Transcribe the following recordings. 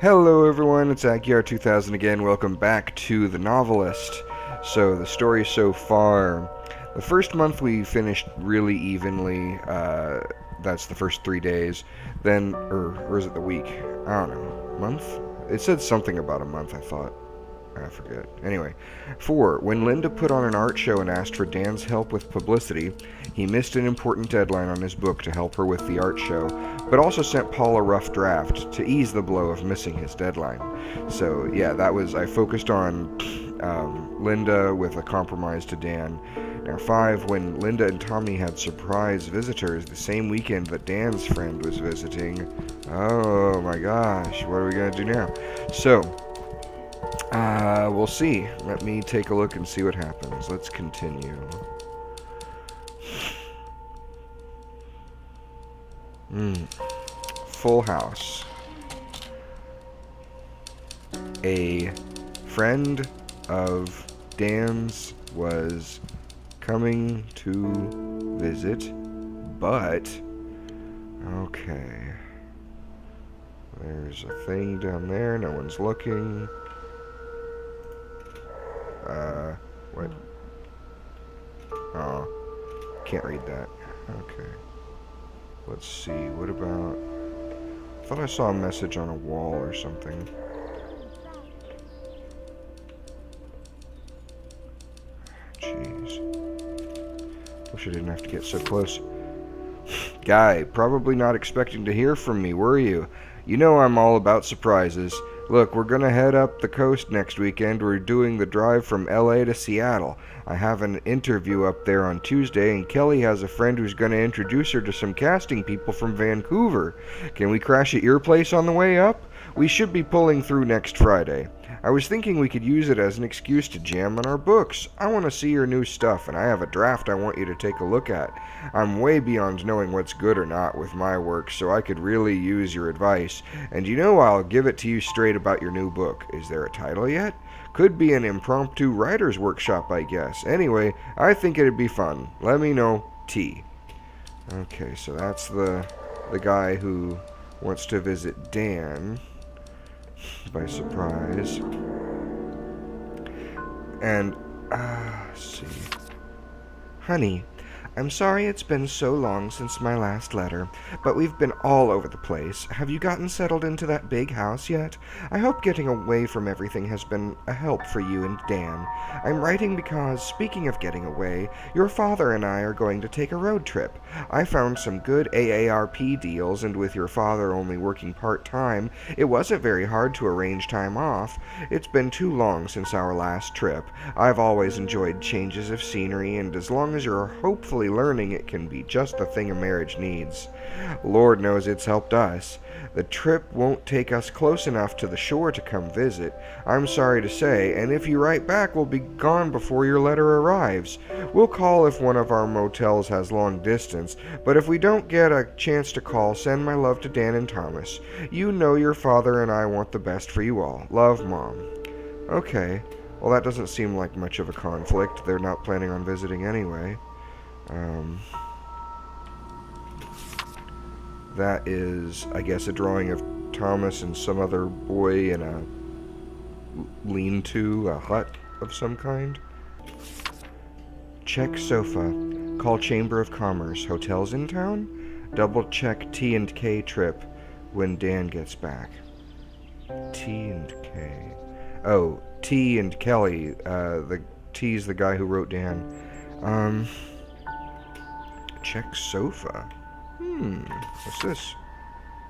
Hello everyone, it's AkiR2000 again. Welcome back to The Novelist. So, the story so far. The first month we finished really evenly. That's the first 3 days. Then, or is it the week? I don't know. Month? It said something about a month, I thought. I forget. Anyway, 4. When Linda put on an art show and asked for Dan's help with publicity, he missed an important deadline on his book to help her with the art show, but also sent Paul a rough draft to ease the blow of missing his deadline. So, yeah, I focused on Linda with a compromise to Dan. Now, 5. When Linda and Tommy had surprise visitors the same weekend that Dan's friend was visiting. Oh my gosh, what are we going to do now? So, we'll see. Let me take a look and see what happens. Let's continue. Full house. A friend of Dan's was coming to visit, but okay. There's a thing down there, no one's looking. What? Oh, can't read that. Okay. Let's see, what about... I thought I saw a message on a wall or something. Jeez. Wish I didn't have to get so close. Guy, probably not expecting to hear from me, were you? You know I'm all about surprises. Look, we're gonna head up the coast next weekend. We're doing the drive from LA to Seattle. I have an interview up there on Tuesday, and Kelly has a friend who's gonna introduce her to some casting people from Vancouver. Can we crash at your place on the way up? We should be pulling through next Friday. I was thinking we could use it as an excuse to jam on our books. I want to see your new stuff, and I have a draft I want you to take a look at. I'm way beyond knowing what's good or not with my work, so I could really use your advice. And you know I'll give it to you straight about your new book. Is there a title yet? Could be an impromptu writer's workshop, I guess. Anyway, I think it'd be fun. Let me know. T. Okay, so that's the guy who wants to visit Dan by surprise. And, let's see. Honey, I'm sorry it's been so long since my last letter, but we've been all over the place. Have you gotten settled into that big house yet? I hope getting away from everything has been a help for you and Dan. I'm writing because, speaking of getting away, your father and I are going to take a road trip. I found some good AARP deals, and with your father only working part-time, it wasn't very hard to arrange time off. It's been too long since our last trip. I've always enjoyed changes of scenery, and as long as you're hopefully learning, it can be just the thing a marriage needs. Lord knows it's helped us. The trip won't take us close enough to the shore to come visit, I'm sorry to say, and if you write back, we'll be gone before your letter arrives. We'll call if one of our motels has long distance, but if we don't get a chance to call, send my love to Dan and Thomas. You know your father and I want the best for you all. Love, Mom. Okay, well that doesn't seem like much of a conflict. They're not planning on visiting anyway. That is, I guess, a drawing of Thomas and some other boy in a lean-to, a hut of some kind. Check sofa. Call Chamber of Commerce. Hotels in town? Double check T&K trip when Dan gets back. T&K. Oh, T and Kelly. The T's the guy who wrote Dan. Check sofa. What's this?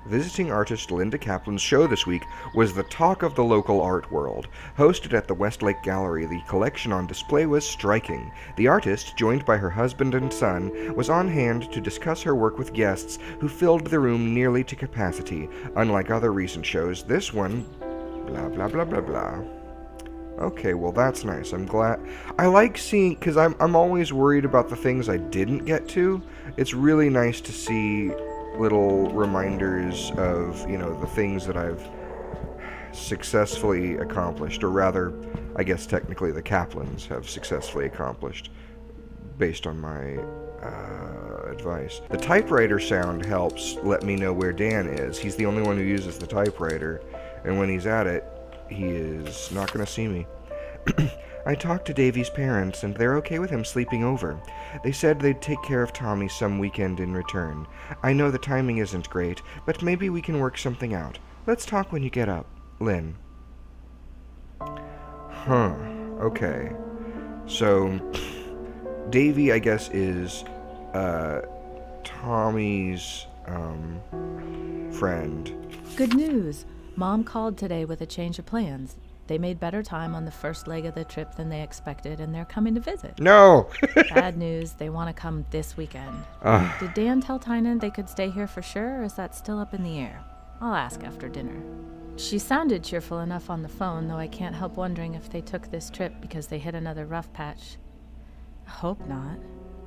Visiting artist Linda Kaplan's show this week was the talk of the local art world. Hosted at the Westlake Gallery, the collection on display was striking. The artist, joined by her husband and son, was on hand to discuss her work with guests who filled the room nearly to capacity. Unlike other recent shows, this one... blah blah blah blah blah. Okay, well that's nice. I'm glad. I like seeing, because I'm always worried about the things I didn't get to. It's really nice to see little reminders of, the things that I've successfully accomplished, or rather, I guess technically the Kaplans have successfully accomplished, based on my advice. The typewriter sound helps let me know where Dan is. He's the only one who uses the typewriter. And when he's at it, he is not going to see me. I talked to Davy's parents, and they're okay with him sleeping over. They said they'd take care of Tommy some weekend in return. I know the timing isn't great, but maybe we can work something out. Let's talk when you get up. Lynn. Huh. Okay. So, Davy, I guess, is, Tommy's, friend. Good news. Mom called today with a change of plans. They made better time on the first leg of the trip than they expected, and they're coming to visit. No! Bad news, they want to come this weekend. Did Dan tell Tynan they could stay here for sure, or is that still up in the air? I'll ask after dinner. She sounded cheerful enough on the phone, though I can't help wondering if they took this trip because they hit another rough patch. I hope not.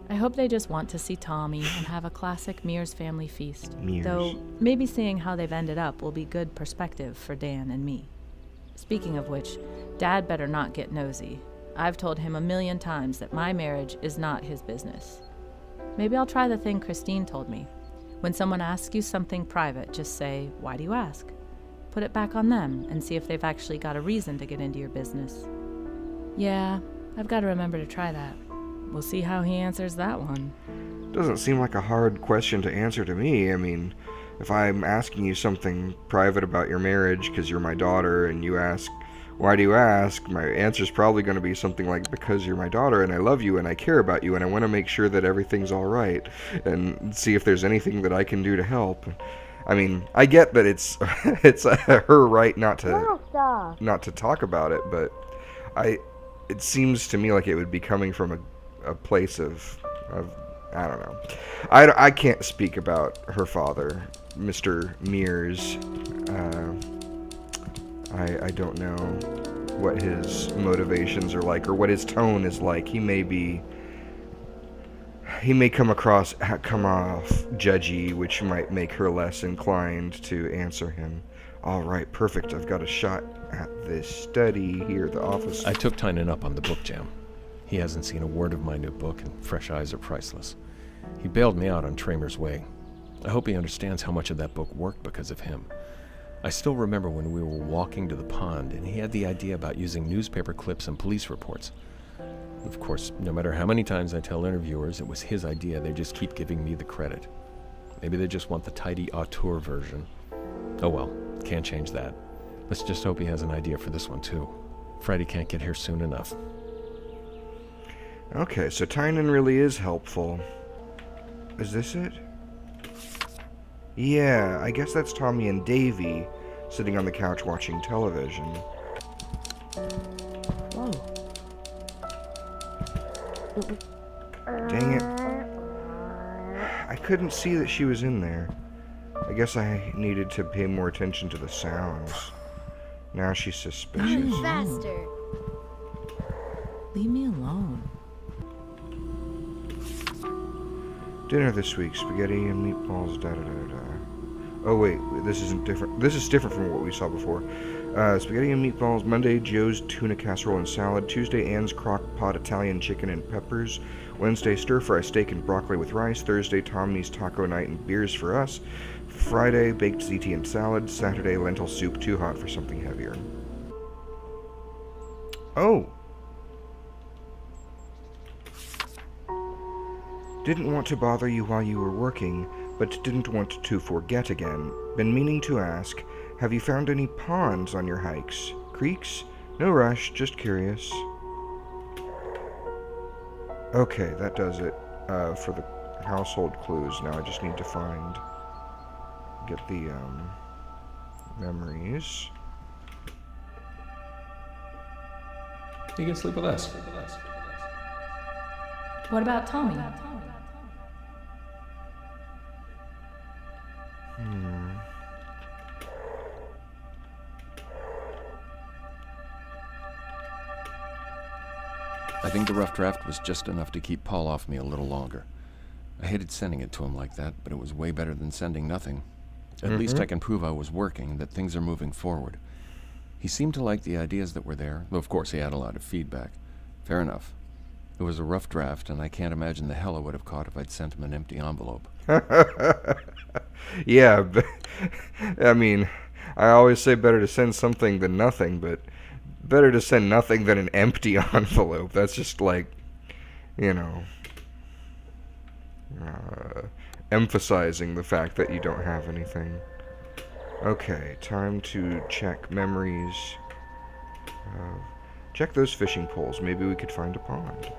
I hope they just want to see Tommy and have a classic Mears family feast. Mears. Though maybe seeing how they've ended up will be good perspective for Dan and me. Speaking of which, Dad better not get nosy. I've told him 1,000,000 times that my marriage is not his business. Maybe I'll try the thing Christine told me. When someone asks you something private, just say, "Why do you ask?" Put it back on them and see if they've actually got a reason to get into your business. Yeah, I've got to remember to try that. We'll see how he answers that one. Doesn't seem like a hard question to answer to me. I mean, if I'm asking you something private about your marriage because you're my daughter and you ask, "Why do you ask?" my answer's probably going to be something like, "Because you're my daughter and I love you and I care about you and I want to make sure that everything's all right and see if there's anything that I can do to help." I mean, I get that it's her right not to talk about it, but it seems to me like it would be coming from a place of I don't know. I can't speak about her father, Mr. Mears. I don't know what his motivations are like or what his tone is like. He may come off judgy, which might make her less inclined to answer him. All right, perfect. I've got a shot at this study here, the office. I took Tynan up on the book jam. He hasn't seen a word of my new book, and fresh eyes are priceless. He bailed me out on Tramer's Way. I hope he understands how much of that book worked because of him. I still remember when we were walking to the pond, and he had the idea about using newspaper clips and police reports. Of course, no matter how many times I tell interviewers it was his idea, they just keep giving me the credit. Maybe they just want the tidy auteur version. Oh well, can't change that. Let's just hope he has an idea for this one too. Friday can't get here soon enough. Okay, so Tynan really is helpful. Is this it? Yeah, I guess that's Tommy and Davy sitting on the couch watching television. Whoa. Dang it. I couldn't see that she was in there. I guess I needed to pay more attention to the sounds. Now she's suspicious. Faster. Leave me alone. Dinner this week, spaghetti and meatballs, da-da-da-da. Oh wait, this isn't different. This is different from what we saw before. Spaghetti and meatballs. Monday, Joe's tuna casserole and salad. Tuesday, Anne's crock pot Italian chicken and peppers. Wednesday, stir-fry steak and broccoli with rice. Thursday, Tommy's taco night and beers for us. Friday, baked ziti and salad. Saturday, lentil soup, too hot for something heavier. Oh! Didn't want to bother you while you were working, but didn't want to forget again. Been meaning to ask, have you found any ponds on your hikes? Creeks? No rush, just curious. Okay, that does it for the household clues. Now I just need to get the memories. You can sleep with us. What about Tommy? I think the rough draft was just enough to keep Paul off me a little longer. I hated sending it to him like that, but it was way better than sending nothing. At least I can prove I was working, that things are moving forward. He seemed to like the ideas that were there, though of course he had a lot of feedback. Fair enough. It was a rough draft, and I can't imagine the hell I would have caught if I'd sent him an empty envelope. Yeah, but, I mean, I always say better to send something than nothing, but better to send nothing than an empty envelope. That's just like, you know, emphasizing the fact that you don't have anything. Okay, time to check memories. Check those fishing poles. Maybe we could find a pond.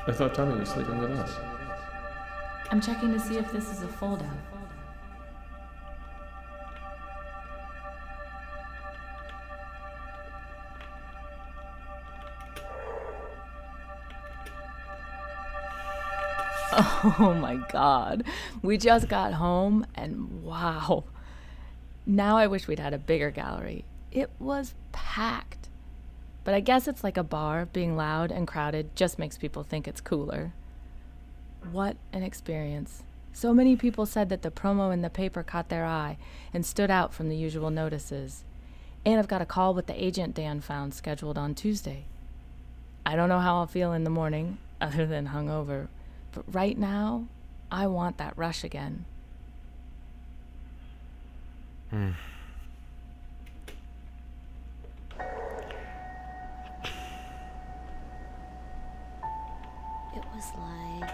I thought Tommy was sleeping with us. I'm checking to see if this is a fold-out. Oh my God. We just got home and wow. Now I wish we'd had a bigger gallery. It was packed. But I guess it's like a bar. Being loud and crowded just makes people think it's cooler. What an experience. So many people said that the promo in the paper caught their eye and stood out from the usual notices. And I've got a call with the agent Dan found scheduled on Tuesday. I don't know how I'll feel in the morning, other than hungover. But right now, I want that rush again. Hmm. It was like...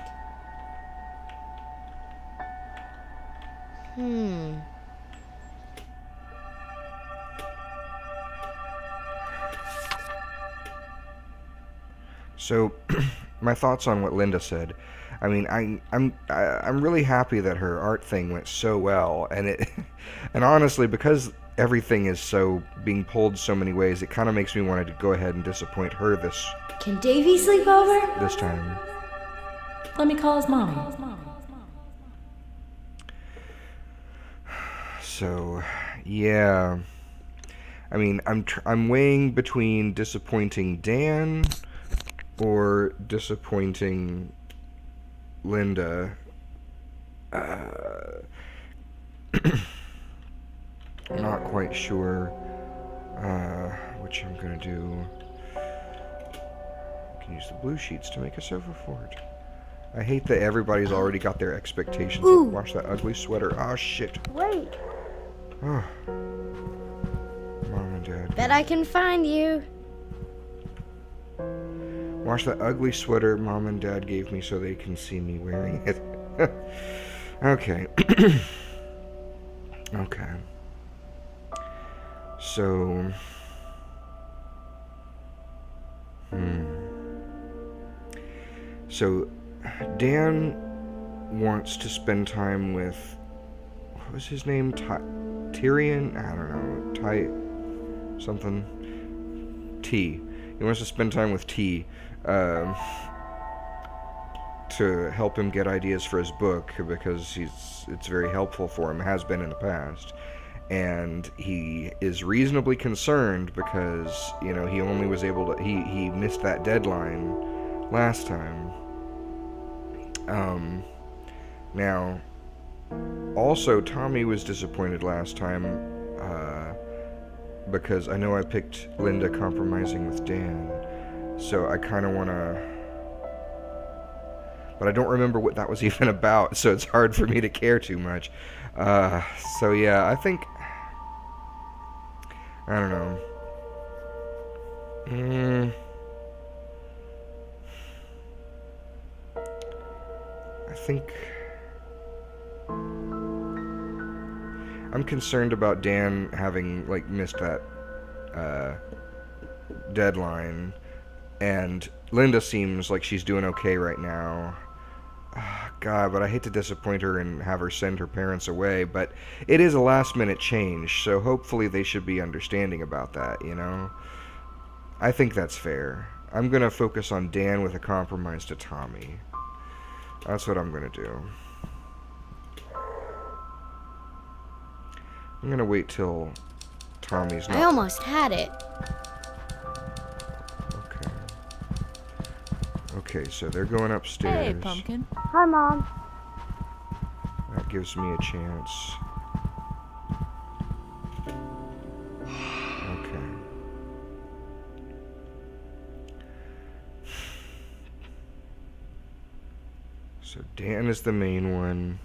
So, my thoughts on what Linda said. I mean, I'm really happy that her art thing went so well, and and honestly, because everything is so being pulled so many ways, it kind of makes me want to go ahead and disappoint her this Can Davy sleep over? time. Let me call his mommy. So, yeah. I mean, I'm weighing between disappointing Dan or disappointing Linda. I'm not quite sure which I'm gonna do. I can use the blue sheets to make a sofa fort. I hate that everybody's already got their expectations. Ooh. Watch that ugly sweater. Oh shit. Wait. Oh. Mom and Dad. Bet I can find you. Watch that ugly sweater Mom and Dad gave me so they can see me wearing it. Okay. Okay. So... So, Dan wants to spend time with... What was his name? Tyrion? I don't know. Something. T. He wants to spend time with T. To help him get ideas for his book, because it's very helpful for him, has been in the past. And he is reasonably concerned because, you know, he only was able to, he missed that deadline last time. Now, also, Tommy was disappointed last time, because I know I picked Linda compromising with Dan, so I kind of want to... But I don't remember what that was even about, so it's hard for me to care too much. So yeah, I think... I don't know. I think... I'm concerned about Dan having, like, missed that deadline. And Linda seems like she's doing okay right now. God, but I hate to disappoint her and have her send her parents away, but it is a last-minute change, so hopefully they should be understanding about that, you know? I think that's fair. I'm gonna focus on Dan with a compromise to Tommy. That's what I'm gonna do. I'm gonna wait till Tommy's not... I almost had it. Okay, so they're going upstairs. Hey, Pumpkin. Hi, Mom. That gives me a chance. Okay. So Dan is the main one.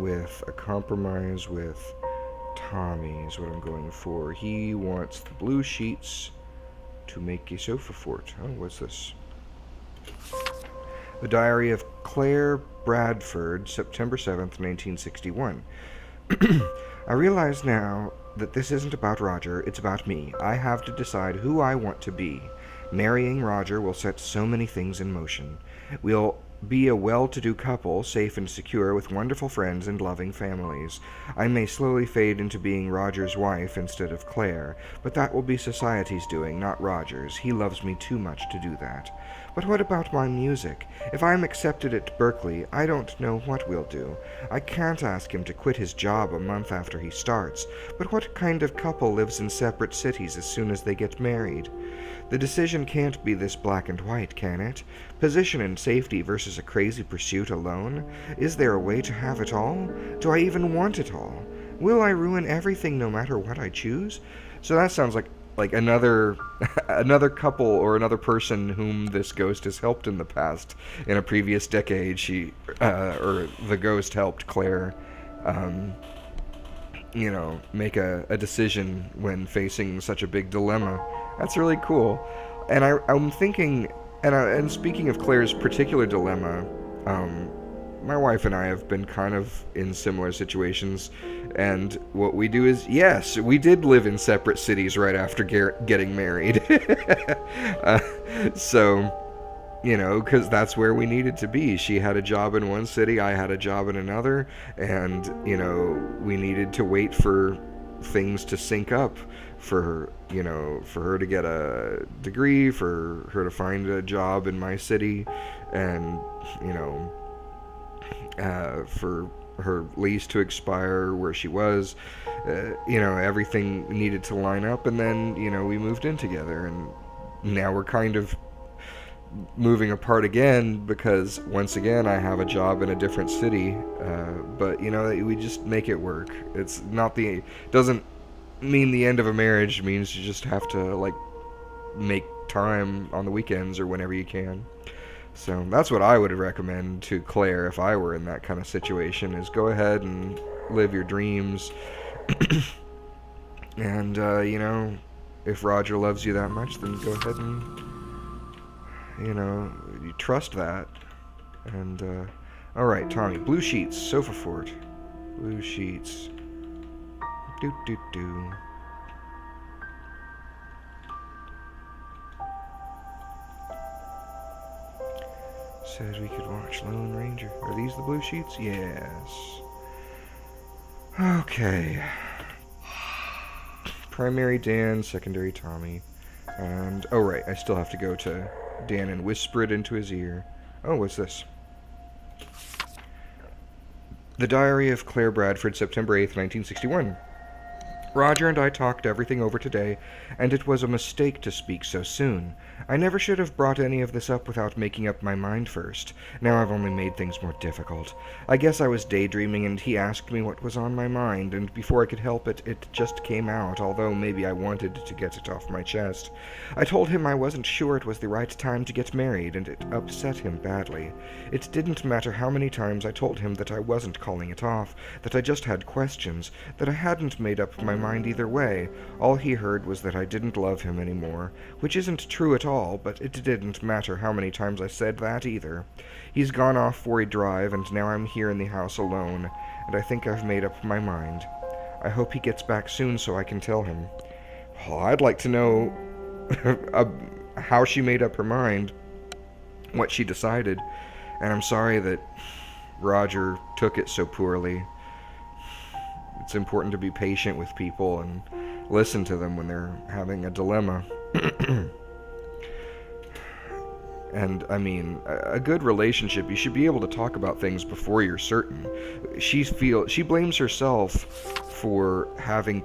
with a compromise with Tommy is what I'm going for. He wants the blue sheets to make a sofa fort. Oh, what's this? The Diary of Claire Bradford, September 7th, 1961. I realize now that this isn't about Roger, it's about me. I have to decide who I want to be. Marrying Roger will set so many things in motion. We'll be a well-to-do couple, safe and secure, with wonderful friends and loving families. I may slowly fade into being Roger's wife instead of Claire, but that will be society's doing, not Roger's. He loves me too much to do that. But what about my music? If I'm accepted at Berkeley, I don't know what we'll do. I can't ask him to quit his job a month after he starts, but what kind of couple lives in separate cities as soon as they get married? The decision can't be this black and white, can it? Position and safety versus a crazy pursuit alone? Is there a way to have it all? Do I even want it all? Will I ruin everything no matter what I choose? So that sounds like another another couple or another person whom this ghost has helped in the past. In a previous decade, she or the ghost helped Claire make a decision when facing such a big dilemma. That's really cool. And I'm thinking, and speaking of Claire's particular dilemma, my wife and I have been kind of in similar situations, and what we do is, yes, we did live in separate cities right after getting married. So, because that's where we needed to be. She had a job in one city, I had a job in another, and, we needed to wait for things to sync up for her to get a degree, for her to find a job in my city, and, for her lease to expire where she was. Everything needed to line up, and then, we moved in together, and now we're kind of moving apart again because, once again, I have a job in a different city, but, we just make it work. It's not doesn't mean the end of a marriage. It means you just have to, make time on the weekends or whenever you can. So that's what I would recommend to Claire if I were in that kind of situation, is go ahead and live your dreams. And, if Roger loves you that much, then go ahead and, you trust that. And, alright, Tommy, blue sheets, sofa fort. Blue sheets. Do. Said we could watch Lone Ranger. Are these the blue sheets? Yes. Okay. Primary Dan, secondary Tommy. And, oh right, I still have to go to Dan and whisper it into his ear. Oh, what's this? The Diary of Claire Bradford, September 8th, 1961. Roger and I talked everything over today, and it was a mistake to speak so soon. I never should have brought any of this up without making up my mind first. Now I've only made things more difficult. I guess I was daydreaming, and he asked me what was on my mind, and before I could help it, it just came out, although maybe I wanted to get it off my chest. I told him I wasn't sure it was the right time to get married, and it upset him badly. It didn't matter how many times I told him that I wasn't calling it off, that I just had questions, that I hadn't made up my mind either way. All he heard was that I didn't love him anymore, which isn't true at all, but it didn't matter how many times I said that either. He's gone off for a drive, and now I'm here in the house alone, and I think I've made up my mind. I hope he gets back soon so I can tell him. Oh, I'd like to know how she made up her mind, what she decided, and I'm sorry that Roger took it so poorly. It's important to be patient with people and listen to them when they're having a dilemma. And, I mean, a good relationship, you should be able to talk about things before you're certain. She blames herself for having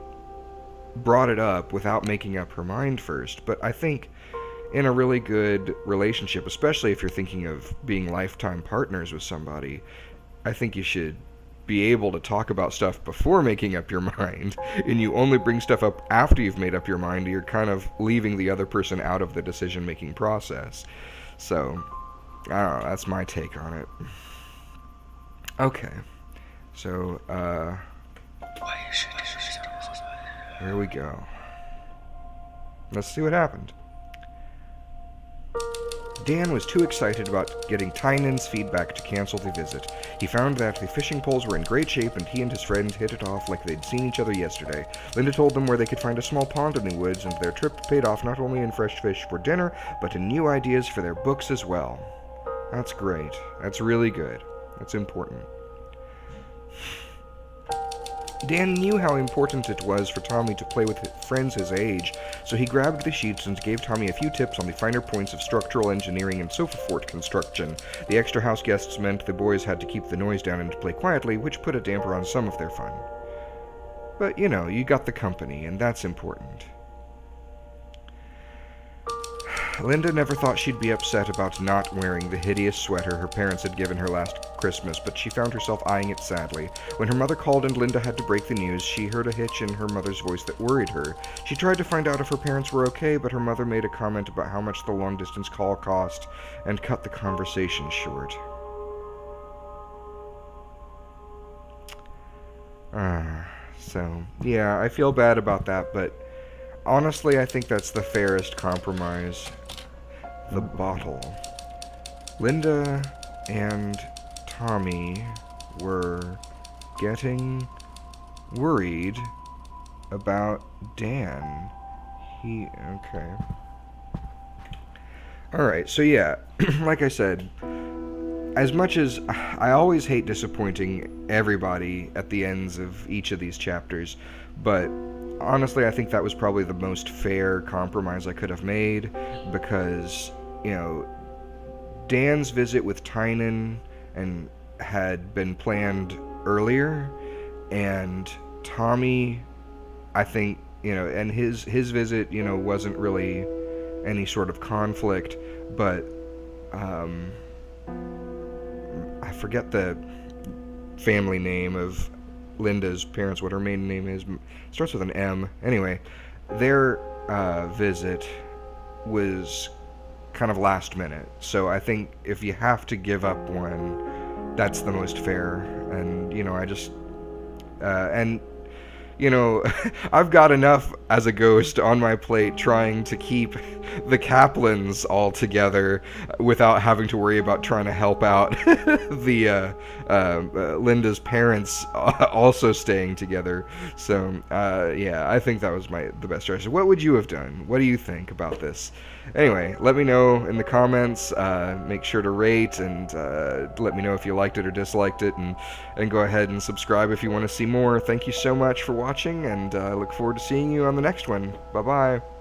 brought it up without making up her mind first. But I think in a really good relationship, especially if you're thinking of being lifetime partners with somebody, I think you should be able to talk about stuff before making up your mind, and you only bring stuff up after you've made up your mind. You're kind of leaving the other person out of the decision-making process. So, I don't know, that's my take on it. Okay, So, here we go. Let's see what happened. Dan was too excited about getting Tynan's feedback to cancel the visit. He found that the fishing poles were in great shape and he and his friend hit it off like they'd seen each other yesterday. Linda told them where they could find a small pond in the woods, and their trip paid off not only in fresh fish for dinner, but in new ideas for their books as well. That's great. That's really good. That's important. Dan knew how important it was for Tommy to play with friends his age, so he grabbed the sheets and gave Tommy a few tips on the finer points of structural engineering and sofa fort construction. The extra house guests meant the boys had to keep the noise down and play quietly, which put a damper on some of their fun. But, you know, you got the company, and that's important. Linda never thought she'd be upset about not wearing the hideous sweater her parents had given her last Christmas, but she found herself eyeing it sadly. When her mother called and Linda had to break the news, she heard a hitch in her mother's voice that worried her. She tried to find out if her parents were okay, but her mother made a comment about how much the long-distance call cost and cut the conversation short. So, yeah, I feel bad about that, but honestly, I think that's the fairest compromise. The bottle. Linda and Tommy were getting worried about Dan. Okay. Alright, so yeah, like I said, as much as I always hate disappointing everybody at the ends of each of these chapters, but honestly, I think that was probably the most fair compromise I could have made, because, you know, Dan's visit with Tynan had been planned earlier, and Tommy, I think, you know, and his visit, you know, wasn't really any sort of conflict, but I forget the family name of Linda's parents, what her maiden name is. Starts with an M. Anyway, their visit was kind of last minute. So I think if you have to give up one, that's the most fair. And, you know, I just... and, you know, I've got enough as a ghost on my plate trying to keep the Kaplans all together without having to worry about trying to help out the Linda's parents also staying together. So, yeah, I think that was the best choice. What would you have done? What do you think about this? Anyway, let me know in the comments. Make sure to rate and let me know if you liked it or disliked it, and go ahead and subscribe if you want to see more. Thank you so much for watching, and I look forward to seeing you on the next one. Bye-bye.